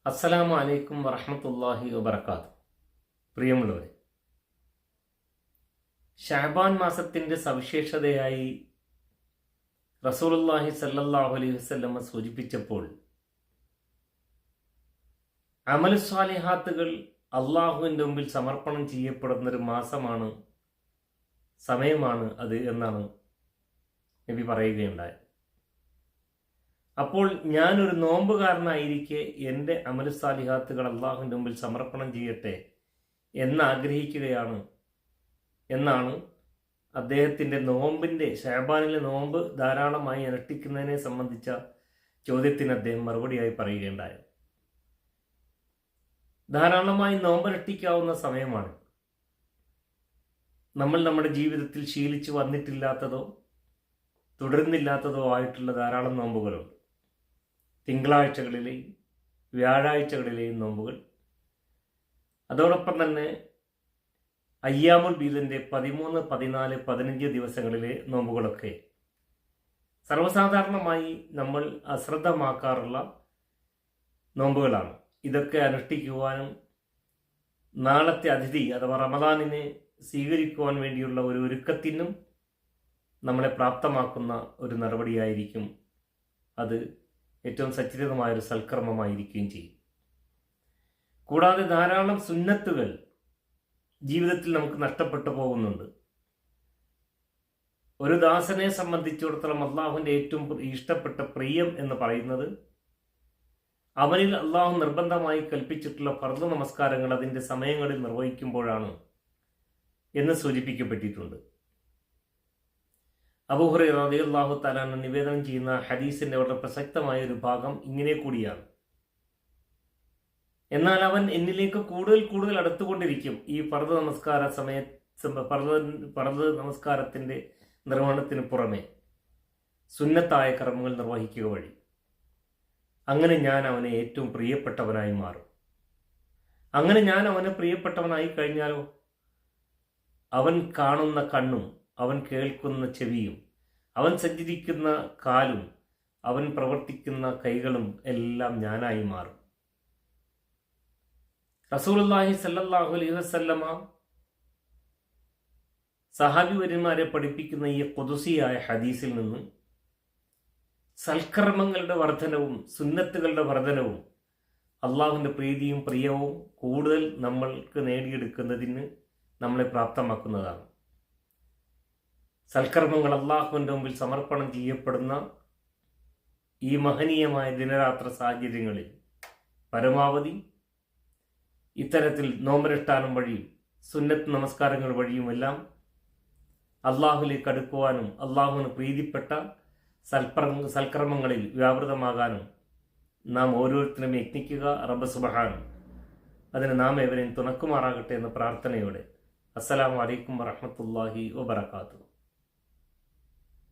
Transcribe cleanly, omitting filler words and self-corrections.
അസ്സലാമു അലൈക്കും വറഹ്മത്തുള്ളാഹി വബറകാതുഹു. പ്രിയമുള്ളവരെ, ശഅബാൻ മാസത്തിൻ്റെ സവിശേഷതയായി റസൂലുള്ളാഹി സ്വല്ലല്ലാഹു അലൈഹി വസല്ലം സൂചിപ്പിച്ചപ്പോൾ അമലു സ്വാലിഹാത്തുകൾ അള്ളാഹുവിൻ്റെ മുമ്പിൽ സമർപ്പണം ചെയ്യപ്പെടുന്നൊരു മാസമാണ്, സമയമാണ് അത് എന്നാണ് നബി പറയുകയുണ്ടായത്. അപ്പോൾ ഞാനൊരു നോമ്പുകാരനായിരിക്കെ എൻ്റെ അമലു സാലിഹാത്തുകൾ അള്ളാഹുവിൻ്റെ മുമ്പിൽ സമർപ്പണം ചെയ്യട്ടെ എന്നാഗ്രഹിക്കുകയാണ് എന്നാണ് അദ്ദേഹത്തിൻ്റെ നോമ്പിൻ്റെ ശഅബാനിലെ നോമ്പ് ധാരാളമായി അനുഷ്ഠിക്കുന്നതിനെ സംബന്ധിച്ച ചോദ്യത്തിന് അദ്ദേഹം മറുപടിയായി പറയുകയുണ്ടായത്. ധാരാളമായി നോമ്പനുഷ്ഠിക്കാവുന്ന സമയമാണ്. നമ്മൾ നമ്മുടെ ജീവിതത്തിൽ ശീലിച്ചു വന്നിട്ടില്ലാത്തതോ തുടരുന്നില്ലാത്തതോ ആയിട്ടുള്ള ധാരാളം നോമ്പുകളുണ്ട്. തിങ്കളാഴ്ചകളിലെയും വ്യാഴാഴ്ചകളിലെയും നോമ്പുകൾ, അതോടൊപ്പം തന്നെ അയ്യാമുൽ ബീദിൻ്റെ 13, 14, 15 ദിവസങ്ങളിലെ നോമ്പുകളൊക്കെ സർവ്വസാധാരണമായി നമ്മൾ അശ്രദ്ധമാക്കാറുള്ള നോമ്പുകളാണ്. ഇതൊക്കെ അനുഷ്ഠിക്കുവാനും നാളത്തെ അതിഥി അഥവാ റമദാനിനെ സ്വീകരിക്കുവാൻ വേണ്ടിയുള്ള ഒരു ഒരുക്കത്തിനും നമ്മളെ പ്രാപ്തമാക്കുന്ന ഒരു നടപടിയായിരിക്കും. അത് ഏറ്റവും സച്ചരിതമായൊരു സൽക്കർമ്മമായിരിക്കുകയും ചെയ്യും. കൂടാതെ ധാരാളം സുന്നത്തുകൾ ജീവിതത്തിൽ നമുക്ക് നഷ്ടപ്പെട്ടു പോകുന്നുണ്ട്. ഒരു ദാസനെ സംബന്ധിച്ചിടത്തോളം അള്ളാഹുവിൻ്റെ ഏറ്റവും ഇഷ്ടപ്പെട്ട പ്രിയം എന്ന് പറയുന്നത് അവനിൽ അള്ളാഹു നിർബന്ധമായി കൽപ്പിച്ചിട്ടുള്ള ഫർദ് നമസ്കാരങ്ങൾ അതിൻ്റെ സമയങ്ങളിൽ നിർവഹിക്കുമ്പോഴാണ് എന്ന് സൂചിപ്പിക്കപ്പെട്ടിട്ടുണ്ട്. അബൂ ഹുറൈറ റളിയല്ലാഹു തആല അൻഹു നിവേദനം ചെയ്യുന്ന ഹദീസിന്റെ വളരെ പ്രസക്തമായ ഒരു ഭാഗം ഇങ്ങനെ കൂടിയാണ്: എന്നാൽ അവൻ എന്നിലേക്ക് കൂടുതൽ കൂടുതൽ അടുത്തുകൊണ്ടിരിക്കും ഈ ഫർദ് നമസ്കാരത്തിന്റെ നിർവഹണത്തിന് പുറമെ സുന്നത്തായ കർമ്മങ്ങൾ നിർവഹിക്കുക വഴി. അങ്ങനെ ഞാൻ അവനെ ഏറ്റവും പ്രിയപ്പെട്ടവനായി മാറും. അങ്ങനെ ഞാൻ അവനെ പ്രിയപ്പെട്ടവനായി കഴിഞ്ഞാലോ അവൻ കാണുന്ന കണ്ണും അവൻ കേൾക്കുന്ന ചെവിയും അവൻ സഞ്ചരിക്കുന്ന കാലും അവൻ പ്രവർത്തിക്കുന്ന കൈകളും എല്ലാം ഞാനായി മാറും. റസൂലുള്ളാഹി സ്വല്ലല്ലാഹു അലൈഹി വസല്ലമ സഹാബിവര്യന്മാരെ പഠിപ്പിക്കുന്ന ഈ ഖുദ്സിയായ ഹദീസിൽ നിന്ന് സൽക്കർമ്മങ്ങളുടെ വർധനവും സുന്നത്തുകളുടെ വർധനവും അള്ളാഹുവിൻ്റെ പ്രീതിയും പ്രിയവും കൂടുതൽ നമ്മൾക്ക് നേടിയെടുക്കുന്നതിന് നമ്മളെ പ്രാപ്തമാക്കുന്നതാണ്. സൽക്കർമ്മങ്ങൾ അള്ളാഹുവിൻ്റെ മുമ്പിൽ സമർപ്പണം ചെയ്യപ്പെടുന്ന ഈ മഹനീയമായ ദിനരാത്ര സാഹചര്യങ്ങളിൽ പരമാവധി ഇത്തരത്തിൽ നോമ്പനുഷ്ഠാനം വഴിയും സുന്നത്ത് നമസ്കാരങ്ങൾ വഴിയുമെല്ലാം അള്ളാഹുവിലേക്ക് അടുക്കുവാനും അള്ളാഹുവിന് പ്രീതിപ്പെട്ട സൽക്കർമ്മങ്ങളിൽ വ്യാപൃതമാകാനും നാം ഓരോരുത്തരും യത്നിക്കുക. റബ്ബ് സുബ്ഹാനഹു അതിന് നാം ഏവരെയും തുണക്കുമാറാകട്ടെ എന്ന പ്രാർത്ഥനയോടെ അസ്സലാമു അലൈക്കും വറഹ്മത്തുള്ളാഹി വബറകാതുഹു.